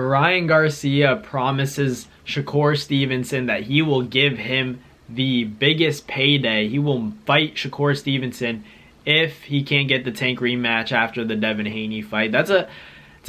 Ryan Garcia promises Shakur Stevenson that he will give him the biggest payday. He will fight Shakur Stevenson if he can't get the Tank rematch after the Devin Haney fight. It's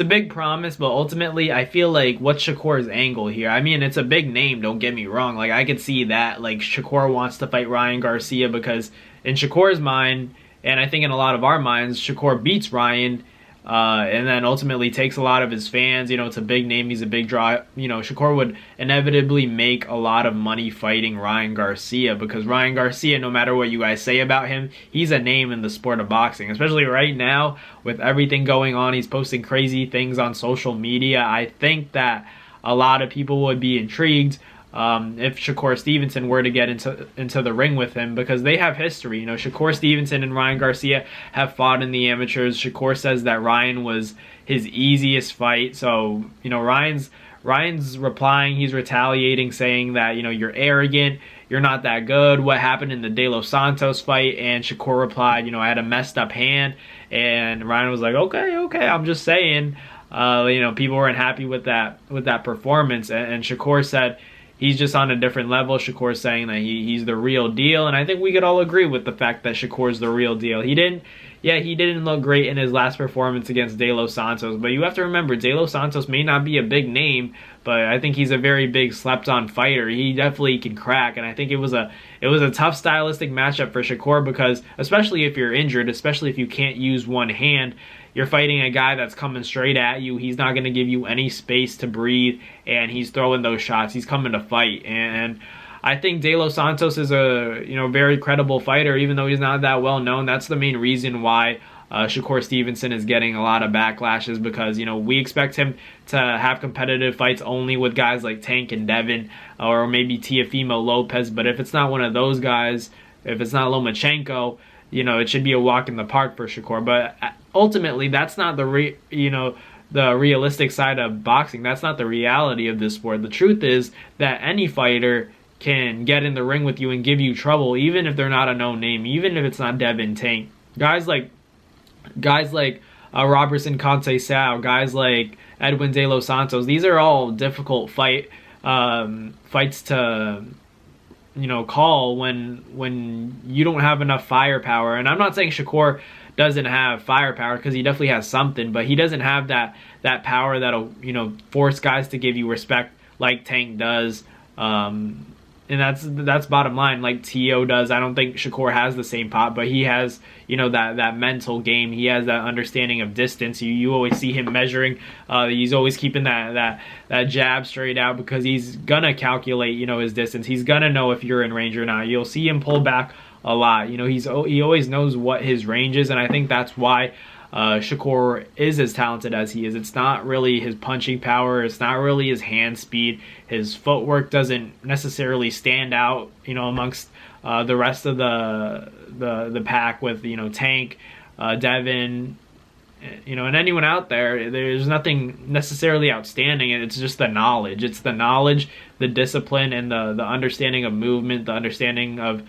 a big promise, but ultimately I feel like what's Shakur's angle here? I mean, it's a big name, don't get me wrong. Like, I could see that. Like, Shakur wants to fight Ryan Garcia because in Shakur's mind, and I think in a lot of our minds, Shakur beats Ryan and then ultimately takes a lot of his fans. You know, it's a big name. He's a big draw. You know, Shakur would inevitably make a lot of money fighting Ryan Garcia because Ryan Garcia, no matter what you guys say about him, he's a name in the sport of boxing, especially right now with everything going on. He's posting crazy things on social media. I think that a lot of people would be intrigued if Shakur Stevenson were to get into the ring with him because they have history. You know, Shakur Stevenson and Ryan Garcia have fought in the amateurs. Shakur says that Ryan was his easiest fight. So, you know, Ryan's replying, he's retaliating, saying that, you know, you're arrogant, you're not that good. What happened in the De Los Santos fight? And Shakur replied, you know, I had a messed up hand. And Ryan was like, okay, I'm just saying. You know, people weren't happy with that performance. And Shakur said he's just on a different level. Shakur's saying that he's the real deal, and I think we could all agree with the fact that Shakur's the real deal. He didn't look great in his last performance against De Los Santos, but you have to remember, De Los Santos may not be a big name, but I think he's a very big slept-on fighter. He definitely can crack, and I think it was a tough stylistic matchup for Shakur because, especially if you're injured, especially if you can't use one hand, you're fighting a guy that's coming straight at you. He's not going to give you any space to breathe, and he's throwing those shots. He's coming to fight, and I think De Los Santos is a very credible fighter, even though he's not that well known. That's the main reason why Shakur Stevenson is getting a lot of backlashes because we expect him to have competitive fights only with guys like Tank and Devin or maybe Teofimo Lopez. But if it's not one of those guys, if it's not Lomachenko, it should be a walk in the park for Shakur. But ultimately, that's not the realistic side of boxing. That's not the reality of this sport. The truth is that any fighter can get in the ring with you and give you trouble, even if they're not a known name, even if it's not Devin, Tank. Guys like Robertson Conceição, guys like Edwin De Los Santos, these are all difficult fights to call when you don't have enough firepower. And I'm not saying Shakur doesn't have firepower, because he definitely has something, but he doesn't have that power that'll force guys to give you respect like Tank does. And that's bottom line, like Tio does. I don't think Shakur has the same pop, but he has that mental game. He has that understanding of distance. You always see him measuring. He's always keeping that jab straight out because he's gonna calculate his distance. He's gonna know if you're in range or not. You'll see him pull back a lot. He always knows what his range is, and I think that's why Shakur is as talented as he is. It's not really his punching power. It's not really his hand speed. His footwork doesn't necessarily stand out, amongst the rest of the pack with Tank, Devin, and anyone out there. There's nothing necessarily outstanding. It's just the knowledge. It's the knowledge, the discipline, and the understanding of movement, the understanding of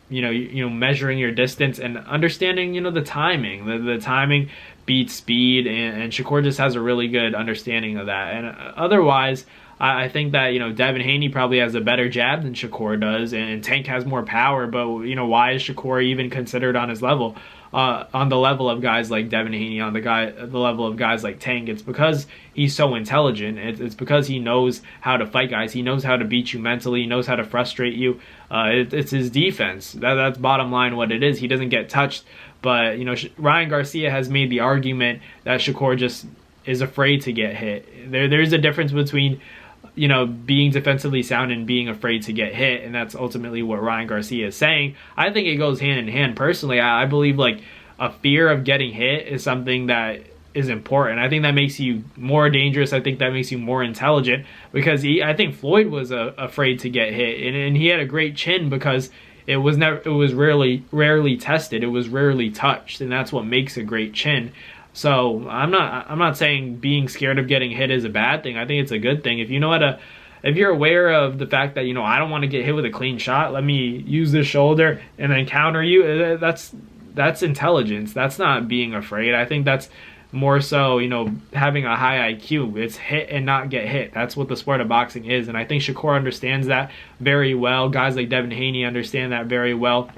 measuring your distance and understanding, the timing. The timing beats speed, and Shakur just has a really good understanding of that. And otherwise, I think that, Devin Haney probably has a better jab than Shakur does, and Tank has more power, but, why is Shakur even considered on his level? On the level of guys like Devin Haney, on the level of guys like Tank? It's because he's so intelligent. It's because he knows how to fight guys. He knows how to beat you mentally. He knows how to frustrate you. It's his defense. That's bottom line what it is. He doesn't get touched. But Ryan Garcia has made the argument that Shakur just is afraid to get hit. There's a difference between being defensively sound and being afraid to get hit, and that's ultimately what Ryan Garcia is saying. I think it goes hand in hand. Personally, I believe like a fear of getting hit is something that is important. I think that makes you more dangerous. I think that makes you more intelligent, because I think Floyd was afraid to get hit, and he had a great chin because it was rarely tested. It was rarely touched, and that's what makes a great chin. So I'm not saying being scared of getting hit is a bad thing. I think it's a good thing. If you're aware of the fact that I don't want to get hit with a clean shot, let me use this shoulder and then counter you. That's intelligence. That's not being afraid. I think that's more so, having a high IQ. It's hit and not get hit. That's what the sport of boxing is. And I think Shakur understands that very well. Guys like Devin Haney understand that very well.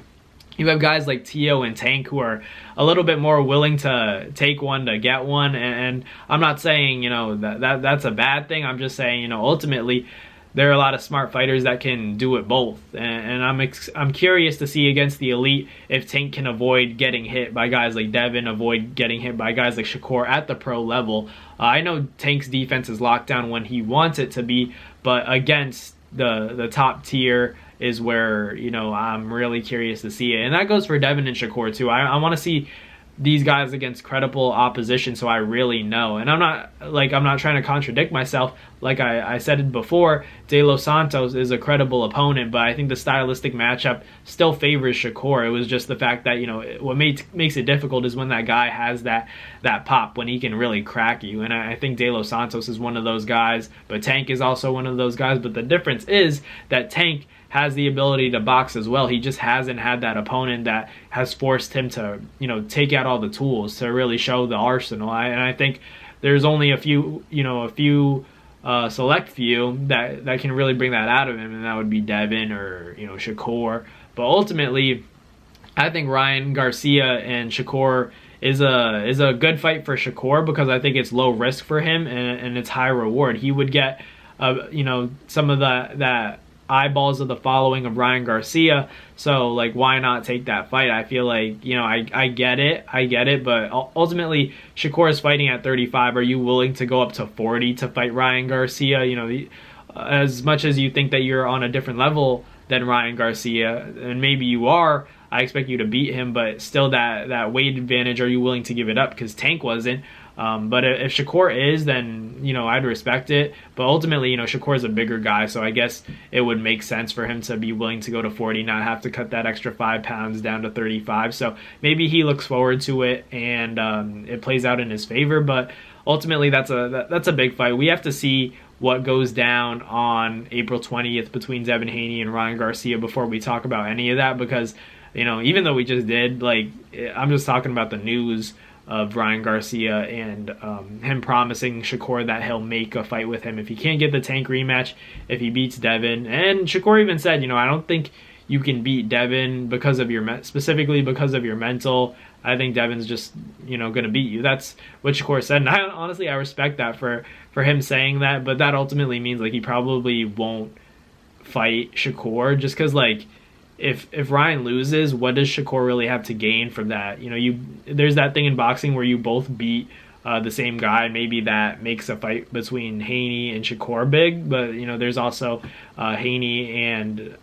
You have guys like Tio and Tank who are a little bit more willing to take one to get one. And I'm not saying, that's a bad thing. I'm just saying, ultimately, there are a lot of smart fighters that can do it both, and I'm curious to see against the elite if Tank can avoid getting hit by guys like Devin, avoid getting hit by guys like Shakur at the pro level. I know Tank's defense is locked down when he wants it to be, but against the top tier is where I'm really curious to see it, and that goes for Devin and Shakur too. I want to see these guys against credible opposition, so I really know. And I'm not trying to contradict myself. Like I said it before, De Los Santos is a credible opponent, but I think the stylistic matchup still favors Shakur. It was just the fact that what makes it difficult is when that guy has that pop, when he can really crack you. And I think De Los Santos is one of those guys, but Tank is also one of those guys. But the difference is that Tank has the ability to box as well. He just hasn't had that opponent that has forced him to, take out all the tools to really show the arsenal. And I think there's only a few select few that can really bring that out of him, and that would be Devin or, Shakur. But ultimately, I think Ryan Garcia and Shakur is a good fight for Shakur because I think it's low risk for him and it's high reward. He would get, some of that eyeballs of the following of Ryan Garcia, so why not take that fight? I feel like I get it, but ultimately Shakur is fighting at 35. Are you willing to go up to 40 to fight Ryan Garcia? As much as you think that you're on a different level than Ryan Garcia, and maybe you are, I expect you to beat him, but still that weight advantage, are you willing to give it up? Because Tank wasn't. But if Shakur is, then, I'd respect it. But ultimately, Shakur is a bigger guy, so I guess it would make sense for him to be willing to go to 40, not have to cut that extra 5 pounds down to 35. So maybe he looks forward to it, and it plays out in his favor. But ultimately, that's a big fight. We have to see what goes down on April 20th between Devin Haney and Ryan Garcia before we talk about any of that, because, even though we just did, I'm just talking about the news of Ryan Garcia and him promising Shakur that he'll make a fight with him if he can't get the Tank rematch, if he beats Devin. And Shakur even said, I don't think you can beat Devin specifically because of your mental. I think Devin's just, going to beat you. That's what Shakur said. And I respect that for him saying that, but that ultimately means he probably won't fight Shakur just because if Ryan loses, what does Shakur really have to gain from that? There's that thing in boxing where you both beat the same guy. Maybe that makes a fight between Haney and Shakur big, but there's also Haney and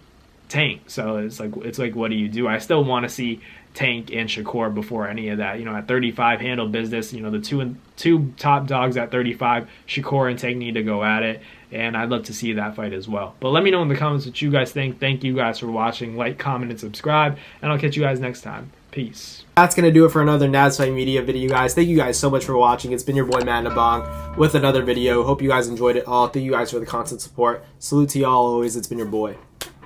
Tank. So it's like what do you do? I still want to see Tank and Shakur before any of that. At 35, handle business. The two top dogs at 35, Shakur and Tank, need to go at it, and I'd love to see that fight as well. But let me know in the comments what you guys think. Thank you guys for watching. Like, comment, and subscribe, and I'll catch you guys next time. Peace. That's going to do it for another Nads Fight Media video, guys. Thank you guys so much for watching. It's been your boy, Matt Nabong, with another video. Hope you guys enjoyed it all. Thank you guys for the constant support. Salute to y'all always. It's been your boy.